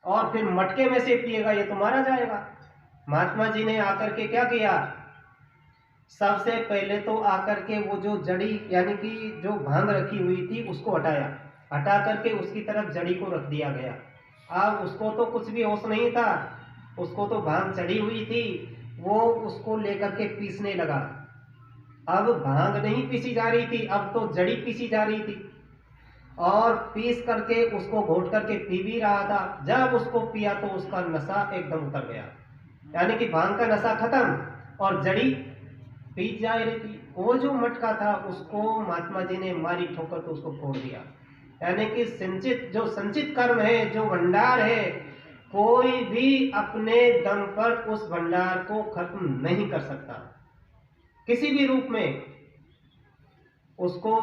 और फिर मटके में से पिएगा, ये तो मारा जाएगा। महात्मा जी ने आकर के क्या किया, सबसे पहले तो आकर के वो जो जड़ी यानी कि जो भांग रखी हुई थी उसको हटाया, हटा करके उसकी तरफ जड़ी को रख दिया गया। अब उसको तो कुछ भी होश नहीं था, उसको तो भांग चढ़ी हुई थी, वो उसको लेकर के पीसने लगा। अब भांग नहीं पीसी जा रही थी, अब तो जड़ी पीसी जा रही थी, और पीस करके उसको घोट करके पी भी रहा था। जब उसको पिया तो उसका नशा एकदम उतर गया, यानी कि भांग का नशा खत्म और जड़ी पी जा रही थी। वो जो मटका था उसको महात्मा जी ने मारी ठोकर तो उसको फोड़ दिया। यानी कि संचित कर्म है, जो भंडार है, कोई भी अपने दम पर उस भंडार को खत्म नहीं कर सकता किसी भी रूप में। उसको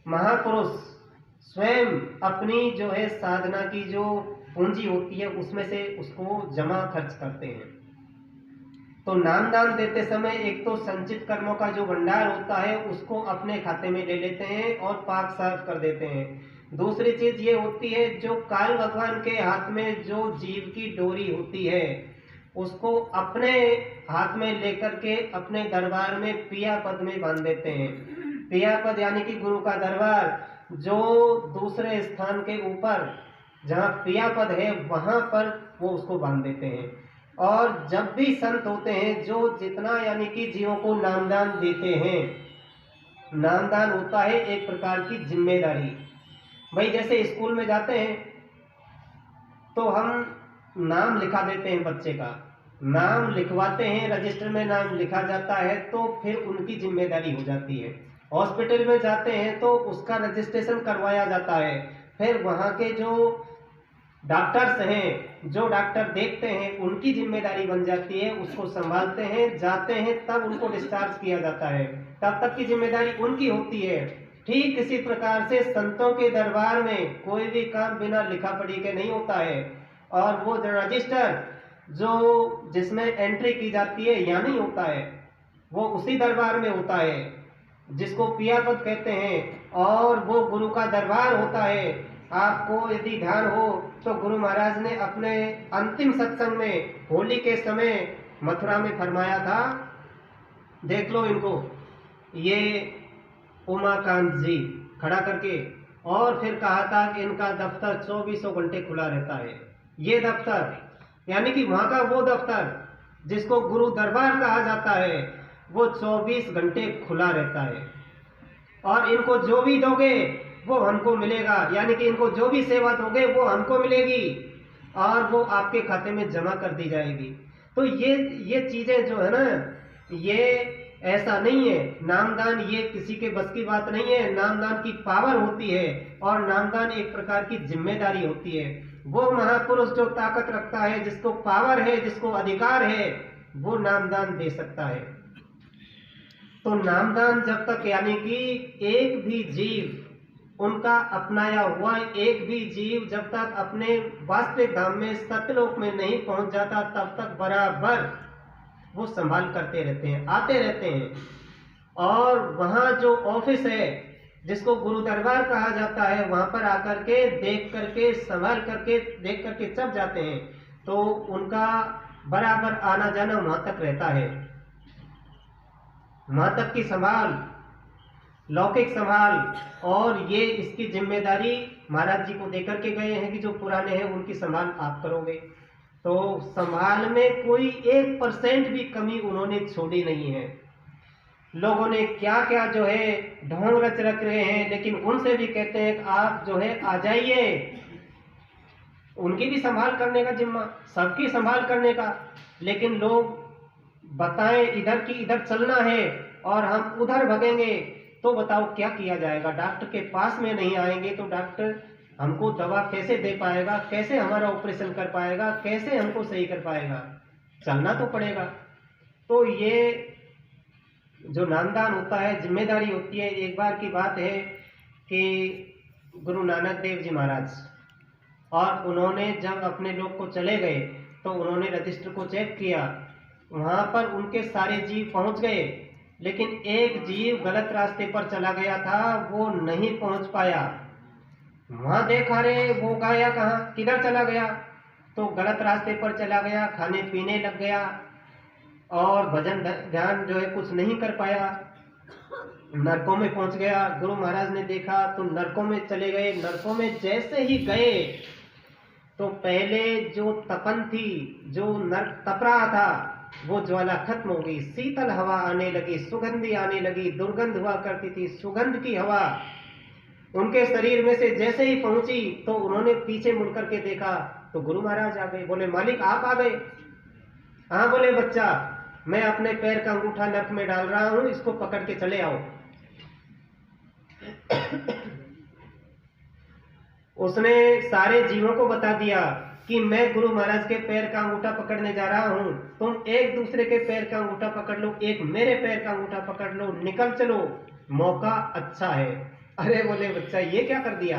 महापुरुष स्वयं अपनी जो है साधना की जो पूंजी होती है उसमें से उसको जमा खर्च करते हैं। तो नाम दान देते समय एक तो संचित कर्मों का जो भंडार होता है उसको अपने खाते में ले लेते हैं और पाक साफ कर देते हैं। दूसरी चीज ये होती है, जो काल भगवान के हाथ में जो जीव की डोरी होती है उसको अपने हाथ में लेकर के अपने दरबार में पिया पद में बांध देते हैं। पिया पद यानी कि गुरु का दरबार, जो दूसरे स्थान के ऊपर जहाँ पिया पद है वहां पर वो उसको बांध देते हैं। और जब भी संत होते हैं जो जितना यानी कि जीवों को नामदान देते हैं, नामदान होता है एक प्रकार की जिम्मेदारी। भाई जैसे स्कूल में जाते हैं तो हम नाम लिखा देते हैं, बच्चे का नाम लिखवाते हैं, रजिस्टर में नाम लिखा जाता है तो फिर उनकी जिम्मेदारी हो जाती है। हॉस्पिटल में जाते हैं तो उसका रजिस्ट्रेशन करवाया जाता है, फिर वहाँ के जो डॉक्टर्स हैं, जो डॉक्टर देखते हैं, उनकी जिम्मेदारी बन जाती है, उसको संभालते हैं, जाते हैं तब उनको डिस्चार्ज किया जाता है, तब तक की जिम्मेदारी उनकी होती है। ठीक इसी प्रकार से संतों के दरबार में कोई भी काम बिना लिखा पढ़ी के नहीं होता है, और वो रजिस्टर जो जिसमें एंट्री की जाती है यहाँ नहीं होता है, वो उसी दरबार में होता है जिसको पियापद कहते हैं, और वो गुरु का दरबार होता है। आपको यदि ध्यान हो तो गुरु महाराज ने अपने अंतिम सत्संग में होली के समय मथुरा में फरमाया था, देख लो इनको, ये उमाकांत जी खड़ा करके, और फिर कहा था कि इनका दफ्तर 24 घंटे खुला रहता है। ये दफ्तर यानी कि वहां का वो दफ्तर जिसको गुरु दरबार कहा जाता है वो 24 घंटे खुला रहता है, और इनको जो भी दोगे वो हमको मिलेगा, यानी कि इनको जो भी सेवा दोगे वो हमको मिलेगी और वो आपके खाते में जमा कर दी जाएगी। तो ये चीजें जो है ना, ये ऐसा नहीं है, नामदान ये किसी के बस की बात नहीं है। नामदान की पावर होती है और नामदान एक प्रकार की जिम्मेदारी होती है। वो महापुरुष जो ताकत रखता है, जिसको पावर है, जिसको अधिकार है, वो नामदान दे सकता है। तो नामदान जब तक यानी कि एक भी जीव, उनका अपनाया हुआ एक भी जीव जब तक अपने वास्तविक धाम में सत्यलोक में नहीं पहुंच जाता तब तक बराबर वो संभाल करते रहते हैं, आते रहते हैं। और वहां जो ऑफिस है जिसको गुरु दरबार कहा जाता है, वहां पर आकर के देख करके संभाल करके देख करके चप जाते हैं, तो उनका बराबर आना जाना वहां तक रहता है। वहां तक की संभाल, लौकिक संभाल, और ये इसकी जिम्मेदारी महाराज जी को देकर के गए हैं कि जो पुराने हैं उनकी संभाल आप करोगे। तो संभाल में कोई 1% भी कमी उन्होंने छोड़ी नहीं है। लोगों ने क्या क्या जो है ढोंग रच रख रहे हैं, लेकिन उनसे भी कहते हैं कि आप जो है आ जाइए। उनकी भी संभाल करने का जिम्मा, सबकी संभाल करने का, लेकिन लोग बताएं इधर की इधर चलना है और हम उधर भगेंगे, तो बताओ क्या किया जाएगा। डॉक्टर के पास में नहीं आएंगे तो डॉक्टर हमको दवा कैसे दे पाएगा, कैसे हमारा ऑपरेशन कर पाएगा, कैसे हमको सही कर पाएगा, चलना तो पड़ेगा। तो ये जो नामदान होता है जिम्मेदारी होती है। एक बार की बात है कि गुरु नानक देव जी महाराज, और उन्होंने जब अपने लोग को चले गए तो उन्होंने रजिस्टर को चेक किया, वहां पर उनके सारे जीव पहुंच गए, लेकिन एक जीव गलत रास्ते पर चला गया था, वो नहीं पहुंच पाया। वहां देखा रे वो गया कहाँ, किधर चला गया, तो गलत रास्ते पर चला गया, खाने पीने लग गया और भजन ध्यान जो है कुछ नहीं कर पाया, नरकों में पहुंच गया। गुरु महाराज ने देखा तो नरकों में चले गए। नरकों में जैसे ही गए तो पहले जो तपन थी, जो नरक तप रहा था, वो ज्वाला खत्म हो गई, शीतल हवा आने लगी, सुगंधी आने लगी। दुर्गंध हुआ करती थी, सुगंध की हवा उनके शरीर में से जैसे ही पहुंची तो उन्होंने पीछे मुड़ करके देखा तो गुरु महाराज आ गए। बोले मालिक आप आ गए? हाँ। बोले बच्चा, मैं अपने पैर का अंगूठा नर्क में डाल रहा हूं, इसको पकड़ के चले आओ। उसने सारे जीवों को बता दिया कि मैं गुरु महाराज के पैर का अंगूठा पकड़ने जा रहा हूं, तुम एक दूसरे के पैर का अंगूठा पकड़ लो, एक मेरे पैर का अंगूठा पकड़ लो, निकल चलो, मौका अच्छा है। अरे बोले बच्चा ये क्या कर दिया?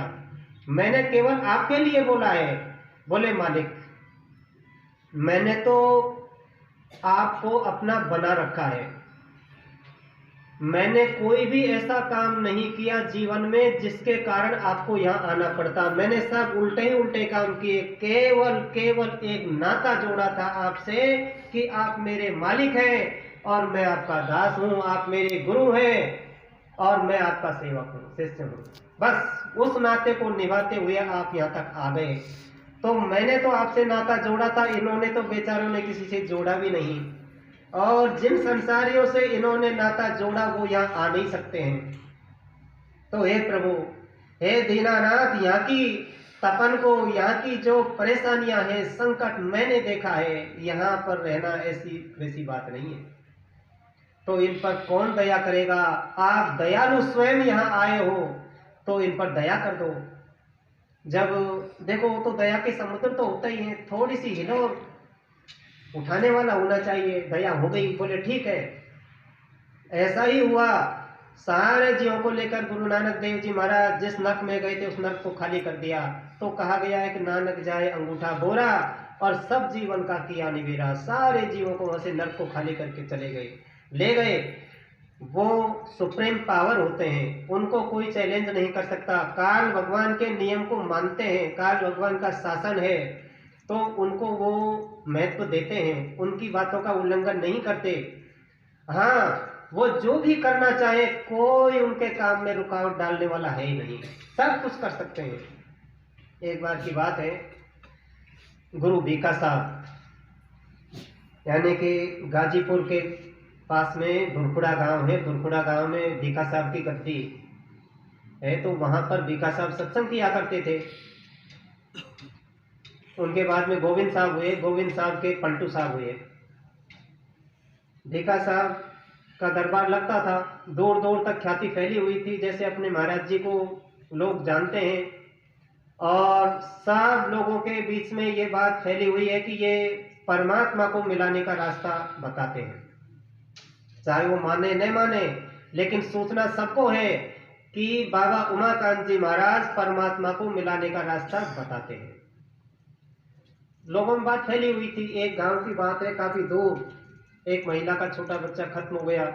मैंने केवल आपके लिए बोला है। बोले मालिक मैंने तो आपको अपना बना रखा है, मैंने कोई भी ऐसा काम नहीं किया जीवन में जिसके कारण आपको यहाँ आना पड़ता। मैंने सब उल्टे ही उल्टे काम किए, केवल एक नाता जोड़ा था आपसे कि आप मेरे मालिक हैं और मैं आपका दास हूं, आप मेरे गुरु हैं और मैं आपका सेवक हूं, शिष्य हूं। बस उस नाते को निभाते हुए आप यहाँ तक आ गए। तो मैंने तो आपसे नाता जोड़ा था, इन्होंने तो बेचारों ने किसी से जोड़ा भी नहीं, और जिन संसारियों से इन्होंने नाता जोड़ा वो यहाँ आ नहीं सकते हैं। तो हे प्रभु, हे दीनानाथ, यहाँ की तपन को, यहाँ की जो परेशानियां हैं, संकट मैंने देखा है, यहाँ पर रहना ऐसी वैसी बात नहीं है। तो इन पर कौन दया करेगा? आप दयालु स्वयं यहाँ आए हो तो इन पर दया कर दो। जब देखो तो दया के समुद्र तो होता ही है, थोड़ी सी हिलोर उठाने वाला होना चाहिए। दया हो गई। बोले ठीक है। ऐसा ही हुआ, सारे जीवों को लेकर गुरु नानक देव जी महाराज जिस नरक में गए थे उस नरक को खाली कर दिया। तो कहा गया है कि नानक जाए अंगूठा बोरा और सब जीवन का किया निवेरा। सारे जीवों को वहां से नरक को खाली करके चले गए, ले गए। वो सुप्रीम पावर होते हैं, उनको कोई चैलेंज नहीं कर सकता। काल भगवान के नियम को मानते हैं, काल भगवान का शासन है तो उनको वो महत्व देते हैं, उनकी बातों का उल्लंघन नहीं करते। हाँ, वो जो भी करना चाहे कोई उनके काम में रुकावट डालने वाला है ही नहीं, सब कुछ कर सकते हैं। एक बार की बात है, गुरु बीका साहब यानी कि गाजीपुर के पास में धुरखुड़ा गांव है, धुरखुड़ा गांव में बीका साहब की गद्दी है। तो वहां पर बीका साहब सत्संग किया करते थे। उनके बाद में गोविंद साहब हुए, गोविंद साहब के पंटू साहब हुए। बीका साहब का दरबार लगता था, दूर दूर तक ख्याति फैली हुई थी, जैसे अपने महाराज जी को लोग जानते हैं। और सब लोगों के बीच में ये बात फैली हुई है कि ये परमात्मा को मिलाने का रास्ता बताते हैं। चाहे वो माने न माने, लेकिन सूचना सबको है कि बाबा उमाकांत जी महाराज परमात्मा को मिलाने का रास्ता बताते हैं। लोगों में बात फैली हुई थी। एक गांव की बात है, काफी दूर, एक महिला का छोटा बच्चा खत्म हो गया।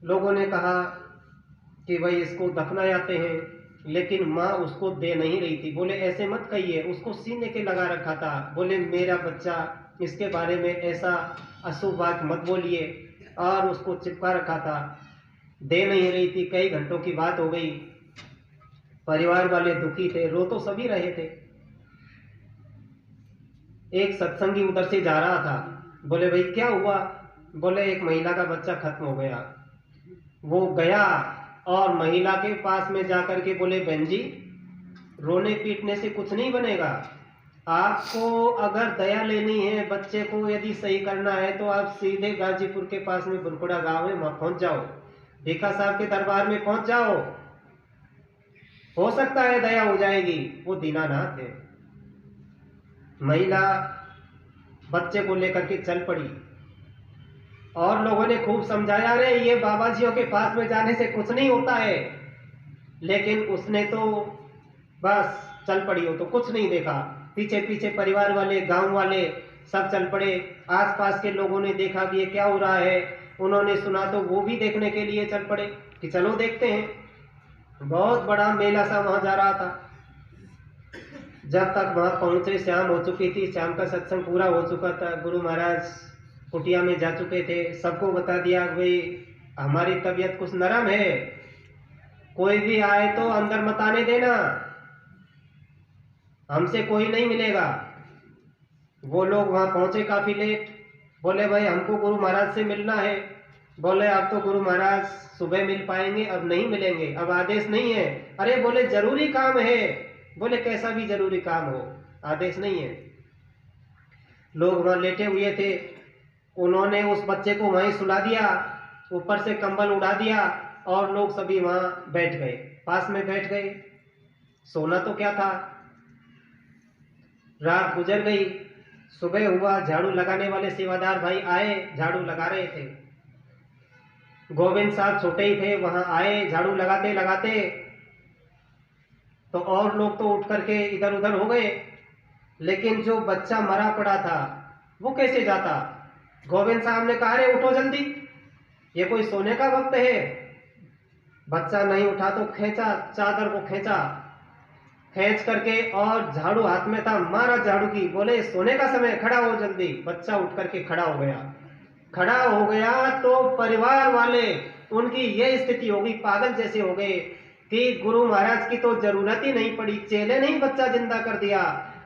लोगों ने कहा कि भाई इसको दफनाते हैं, लेकिन माँ उसको दे नहीं रही थी। बोले ऐसे मत कहिए, उसको सीने के लगा रखा था। बोले मेरा बच्चा, इसके बारे में ऐसा अशुभ बात मत बोलिए, और उसको चिपका रखा था, दे नहीं रही थी। कई घंटों की बात हो गई, परिवार वाले दुखी थे, रो तो सभी रहे थे। एक सत्संगी उधर से जा रहा था। बोले भाई क्या हुआ? बोले एक महिला का बच्चा खत्म हो गया। वो गया और महिला के पास में जाकर के बोले बहन जी, रोने पीटने से कुछ नहीं बनेगा। आपको अगर दया लेनी है, बच्चे को यदि सही करना है, तो आप सीधे गाजीपुर के पास में बुरकुड़ा गांव है, वहां पहुंच जाओ, भीखा साहब के दरबार में पहुंच जाओ, हो सकता है दया हो जाएगी। वो दीनानाथ है। महिला बच्चे को लेकर के चल पड़ी और लोगों ने खूब समझाया, रे ये बाबा जियों के पास में जाने से कुछ नहीं होता है, लेकिन उसने तो बस चल पड़ी, हो तो कुछ नहीं देखा। पीछे पीछे परिवार वाले, गांव वाले सब चल पड़े। आसपास के लोगों ने देखा कि ये क्या हो रहा है, उन्होंने सुना तो वो भी देखने के लिए चल पड़े कि चलो देखते हैं। बहुत बड़ा मेला सा वहां जा रहा था। जब तक वहां पहुंचे शाम हो चुकी थी, शाम का सत्संग पूरा हो चुका था, गुरु महाराज कुटिया में जा चुके थे, सबको बता दिया भाई हमारी तबीयत कुछ नरम है, कोई भी आए तो अंदर मत आने देना, हमसे कोई नहीं मिलेगा। वो लोग वहां पहुंचे काफी लेट, बोले भाई हमको गुरु महाराज से मिलना है। बोले अब तो गुरु महाराज सुबह मिल पाएंगे, अब नहीं मिलेंगे, अब आदेश नहीं है। अरे बोले जरूरी काम है। बोले कैसा भी जरूरी काम हो, आदेश नहीं है। लोग वहां लेटे हुए थे, उन्होंने उस बच्चे को वहीं सुला दिया, ऊपर से कंबल उड़ा दिया और लोग सभी वहां बैठ गए, पास में बैठ गए। सोना तो क्या था। रात गुजर गई, सुबह हुआ, झाड़ू लगाने वाले सेवादार भाई आए, झाड़ू लगा रहे थे। गोविंद साहब छोटे ही थे, वहां आए झाड़ू लगाते लगाते, तो और लोग तो उठ करके इधर उधर हो गए, लेकिन जो बच्चा मरा पड़ा था वो कैसे जाता। गोविंद साहब ने कहा अरे उठो जल्दी, ये कोई सोने का वक्त है। बच्चा नहीं उठा तो खींचा, चादर को खींचा, खींच करके और झाड़ू हाथ में था, मारा झाड़ू की, बोले सोने का समय, खड़ा हो जल्दी। बच्चा उठ करके खड़ा हो गया। खड़ा हो गया तो परिवार वाले उनकी यह स्थिति हो गई, पागल जैसे हो गए कि गुरु महाराज की तो जरूरत ही नहीं पड़ी, चेले ने ही बच्चा जिंदा कर दिया।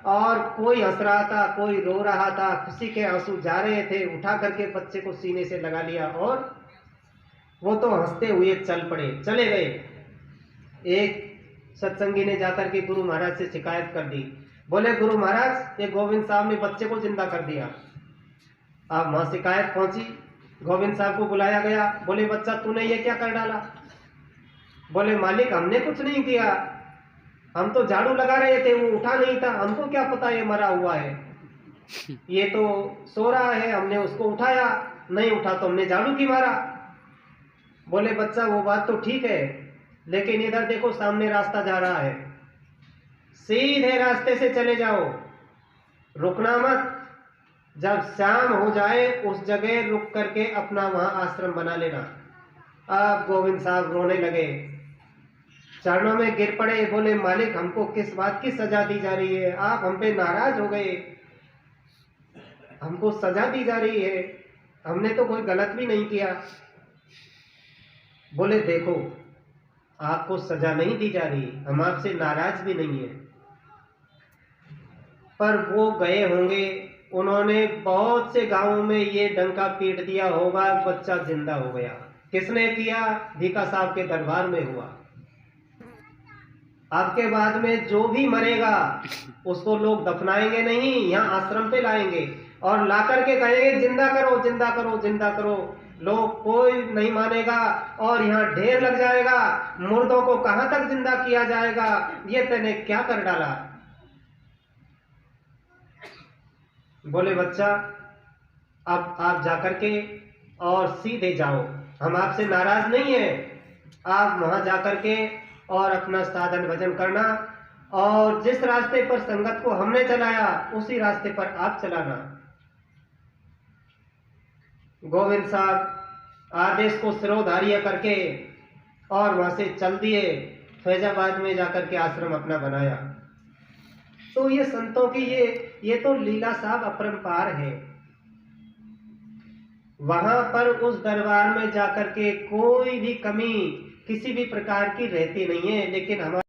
और कोई हंस रहा था, कोई रो रहा था, खुशी के आंसू जा रहे थे। उठा करके बच्चे को सीने से लगा लिया और वो तो हंसते हुए चल पड़े, चले गए। एक सत्संगी ने जाकर के गुरु महाराज से शिकायत कर दी, बोले गुरु महाराज ये गोविंद साहब ने बच्चे को जिंदा कर दिया। अब वहां शिकायत पहुंची, गोविंद साहब को बुलाया गया, बोले बच्चा तूने ये क्या कर डाला। बोले मालिक हमने कुछ नहीं किया, हम तो झाड़ू लगा रहे थे, वो उठा नहीं था, हमको क्या पता ये मरा हुआ है, ये तो सो रहा है, हमने उसको उठाया, नहीं उठा तो हमने झाड़ू की मारा। बोले बच्चा वो बात तो ठीक है, लेकिन इधर देखो सामने रास्ता जा रहा है, सीधे रास्ते से चले जाओ, रुकना मत। जब शाम हो जाए उस जगह रुक करके अपना वहां आश्रम बना लेना। अब गोविंद साहब रोने लगे, चरणों में गिर पड़े, बोले मालिक हमको किस बात की सजा दी जा रही है, आप हम पे नाराज हो गए, हमको सजा दी जा रही है, हमने तो कोई गलत भी नहीं किया। बोले देखो आपको सजा नहीं दी जा रही, हम आपसे नाराज भी नहीं है, पर वो गए होंगे, उन्होंने बहुत से गांवों में ये डंका पीट दिया होगा, बच्चा जिंदा हो गया। किसने किया? भीखा साहब के दरबार में हुआ। आपके बाद में जो भी मरेगा उसको लोग दफनाएंगे नहीं, यहाँ आश्रम पे लाएंगे और ला करके कहेंगे जिंदा करो जिंदा करो जिंदा करो। लोग कोई नहीं मानेगा और यहाँ ढेर लग जाएगा, मुर्दों को कहां तक जिंदा किया जाएगा, ये तूने क्या कर डाला। बोले बच्चा अब आप जाकर के और सीधे जाओ, हम आपसे नाराज नहीं है, आप वहां जाकर के और अपना साधन भजन करना और जिस रास्ते पर संगत को हमने चलाया उसी रास्ते पर आप चलाना। गोविंद साहब आदेश को सिरोधार्य करके और वहां से चल दिए, फैजाबाद में जाकर के आश्रम अपना बनाया। तो ये संतों की ये तो लीला साहब अपरंपार है। वहां पर उस दरबार में जाकर के कोई भी कमी किसी भी प्रकार की रहती नहीं है, लेकिन हमारे